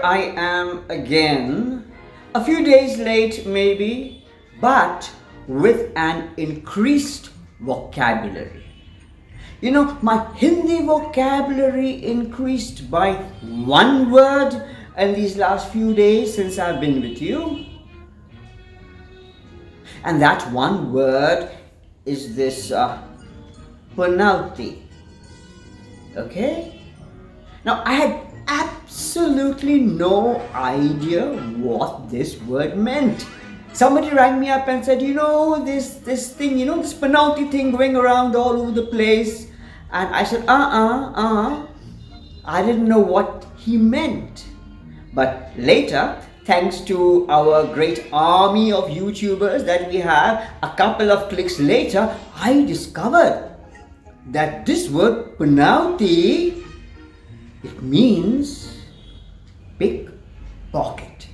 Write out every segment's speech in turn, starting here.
I am again, a few days late maybe, but with an increased vocabulary. You know, my Hindi vocabulary increased by one word in these last few days since I've been with you. And that one word is this penalty. Okay? Now, I had absolutely no idea what this word meant. Somebody rang me up and said, this thing, this penalty thing going around all over the place. And I said, I didn't know what he meant. But later, thanks to our great army of YouTubers that we have, a couple of clicks later, I discovered that this word penalty, it means pickpocket.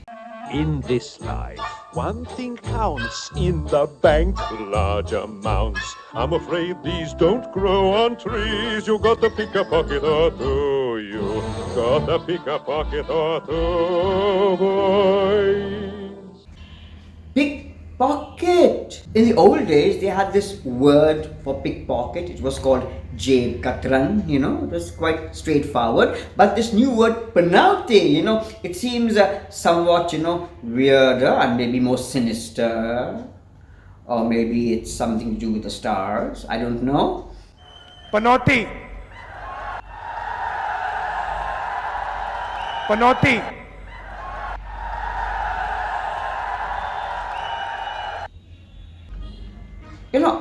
In this life, one thing counts. In the bank, large amounts. I'm afraid these don't grow on trees. You got to pick a pocket or two. You got to pick a pocket or two, boys. Pickpocket. In the old days, they had this word for pickpocket. It was called jeb katran. It was quite straightforward. But this new word penalty, it seems somewhat, weirder and maybe more sinister. Or maybe it's something to do with the stars. I don't know. Panoti. Panoti.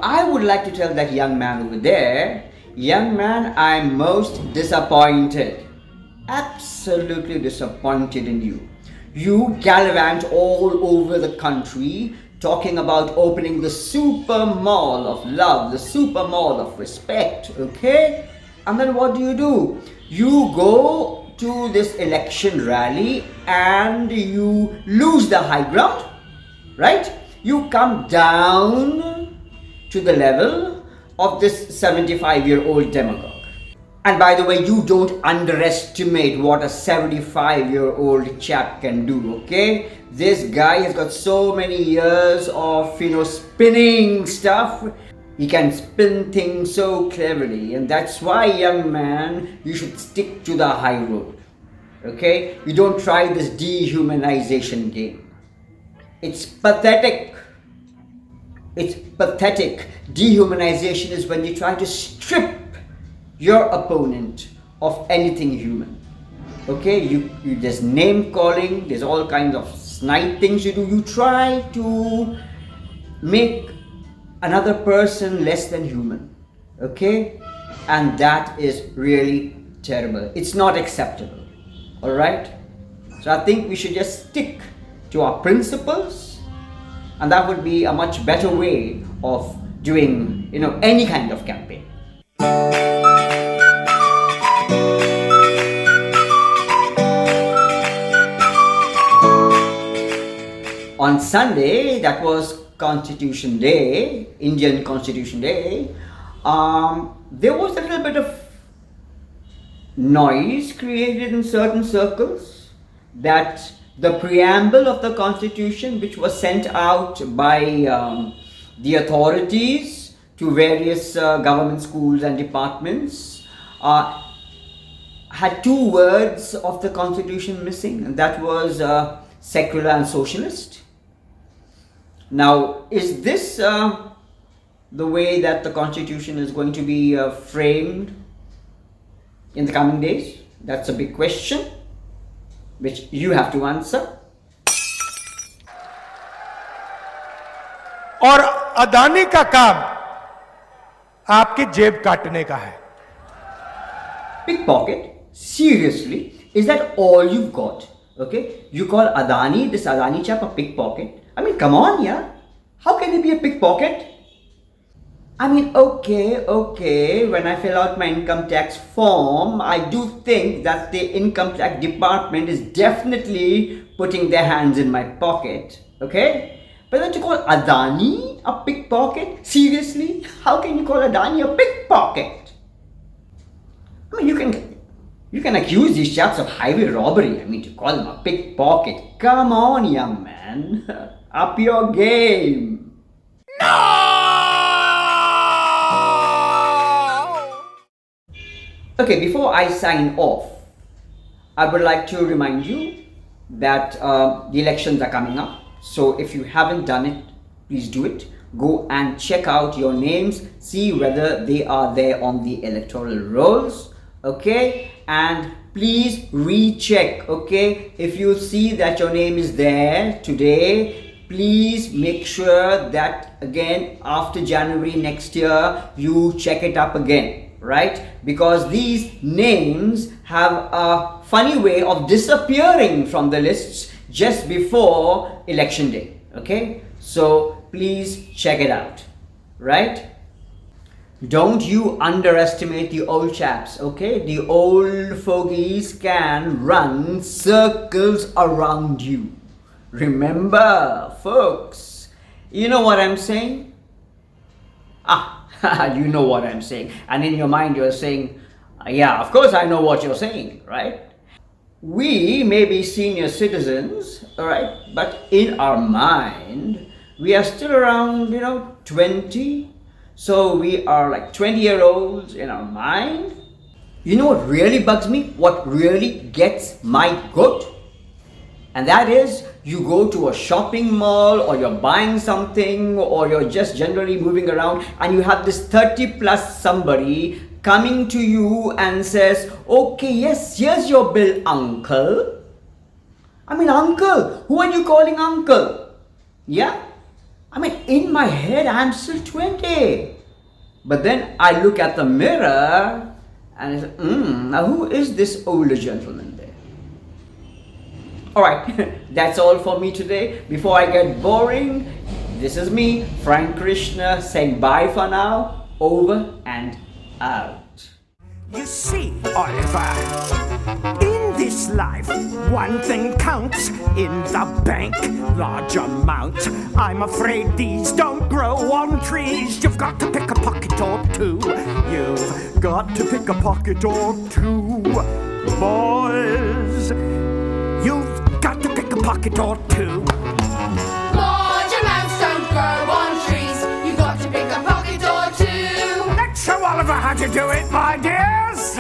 I would like to tell that young man over there, young man, I'm most disappointed. Absolutely disappointed in you. You gallivant all over the country talking about opening the super mall of love, the super mall of respect, okay? And then what do? You go to this election rally and you lose the high ground, right? You come down to the level of this 75-year-old demagogue. And by the way, you don't underestimate what a 75-year-old chap can do, okay? This guy has got so many years of, spinning stuff. He can spin things so cleverly, and that's why, young man, you should stick to the high road, okay? You don't try this dehumanization game. It's pathetic. It's pathetic. Dehumanization is when you try to strip your opponent of anything human. Okay, there's name calling, there's all kinds of snide things you do. You try to make another person less than human. Okay, and that is really terrible. It's not acceptable. All right. So I think we should just stick to our principles. And that would be a much better way of doing, any kind of campaign. On Sunday, that was Constitution Day, Indian Constitution Day, there was a little bit of noise created in certain circles that the preamble of the Constitution, which was sent out by the authorities to various government schools and departments, had two words of the Constitution missing, and that was secular and socialist. Now, is this the way that the Constitution is going to be framed in the coming days? That's a big question, which you have to answer. और अदानी का काम आपकी जेब काटने का है. Pickpocket? Seriously? Is that all you've got? Okay? You call Adani, this Adani chap, a pickpocket? I mean, come on, yeah? How can he be a pickpocket? I mean, okay, when I fill out my income tax form, I do think that the income tax department is definitely putting their hands in my pocket, okay? But then to call Adani a pickpocket? Seriously? How can you call Adani a pickpocket? I mean, You can accuse these chaps of highway robbery. I mean, to call them a pickpocket. Come on, young man. Up your game. Okay, before I sign off, I would like to remind you that the elections are coming up. So if you haven't done it, please do it. Go and check out your names, see whether they are there on the electoral rolls, okay? And please recheck, okay? If you see that your name is there today, please make sure that again after January next year, you check it up again, right? Because these names have a funny way of disappearing from the lists just before election day, okay? So please check it out, right? Don't you underestimate the old chaps, okay? The old fogies can run circles around you. Remember, folks, you know what I'm saying? You know what I'm saying. And in your mind you're saying, yeah, of course I know what you're saying, right? We may be senior citizens, all right, but in our mind, we are still around, 20. So we are like 20-year-olds in our mind. You know what really bugs me? What really gets my goat? And that is, you go to a shopping mall or you're buying something or you're just generally moving around and you have this 30 plus somebody coming to you and says, okay, yes, here's your bill, uncle. I mean, uncle, who are you calling uncle? Yeah? I mean, in my head, I'm still 20. But then I look at the mirror and I say, now who is this older gentleman there? Alright, that's all for me today. Before I get boring, this is me, Frank Krishna, saying bye for now. Over and out. You see, Oliver, in this life, one thing counts. In the bank, large amount. I'm afraid these don't grow on trees. You've got to pick a pocket or two. You've got to pick a pocket or two. Boys, you've got to pick a pocket or two. Large amounts don't grow on trees. You've got to pick a pocket or two. Let's show Oliver how to do it, my dears.